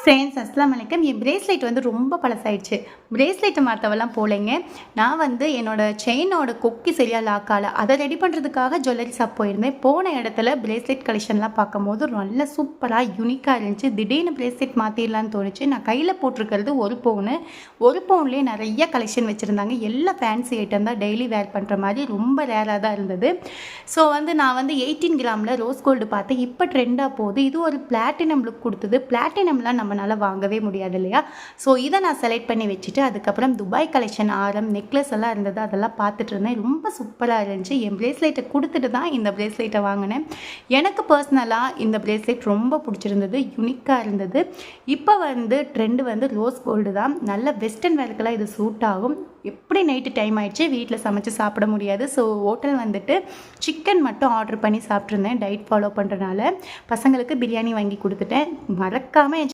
Friends அஸ்லாம் வலைக்கம். என் bracelet வந்து ரொம்ப பழசாயிடுச்சு. பிரேஸ்லெட்டை மாற்றவெல்லாம் போகலைங்க. நான் வந்து என்னோட செயினோட கொக்கி சரியாக லாக் ஆகல. அதை ரெடி பண்ணுறதுக்காக ஜுவல்லரி ஷாப் போயிருந்தேன். போன இடத்துல பிரேஸ்லெட் கலெக்ஷன்லாம் பார்க்கும்போது நல்ல சூப்பராக யூனிக்காக இருந்துச்சு. திடீர்னு பிரேஸ்லெட் மாற்றிடலான்னு தோணுச்சு. நான் கையில் போட்டிருக்கிறது ஒரு பவுனு. ஒரு பவுன்லேயே நிறைய கலெக்ஷன் வச்சுருந்தாங்க. எல்லா ஃபேன்சி ஐட்டம் தான், டெய்லி வேர் பண்ணுற மாதிரி ரொம்ப ரேராக தான் இருந்தது. ஸோ நான் வந்து 18 கிராமில் ரோஸ் கோல்டு பார்த்தேன். இப்போ ட்ரெண்டாக போகுது. இது ஒரு பிளாட்டினம் லுக் கொடுத்தது. பிளாட்டினம்லாம் நம்மளால் வாங்கவே முடியாது இல்லையா? ஸோ இதை நான் செலக்ட் பண்ணி வச்சுட்டு அதுக்கப்புறம் துபாய் கலெக்ஷன் ஆரம் நெக்லஸ் எல்லாம் இருந்தது, அதெல்லாம் பார்த்துட்டு இருந்தேன். ரொம்ப சூப்பராக இருந்துச்சு. என் பிரேஸ்லெட்டை கொடுத்துட்டு தான் இந்த பிரேஸ்லெட்டை வாங்கினேன். எனக்கு பர்சனலாக இந்த பிரேஸ்லெட் ரொம்ப பிடிச்சிருந்தது, யூனிக்காக இருந்தது. இப்போ வந்து ட்ரெண்டு வந்து ரோஸ் கோல்டு தான். நல்ல வெஸ்டர்ன் வேர்க்கெல்லாம் இது சூட் ஆகும். எப்படி நைட்டு டைம் ஆயிடுச்சு, வீட்டில் சமைச்சு சாப்பிட முடியாது. ஸோ ஹோட்டல் வந்துட்டு சிக்கன் மட்டும் ஆர்டர் பண்ணி சாப்பிட்ருந்தேன். டயட் ஃபாலோ பண்ணுறனால பசங்களுக்கு பிரியாணி வாங்கி கொடுத்துட்டேன். மறக்காமல்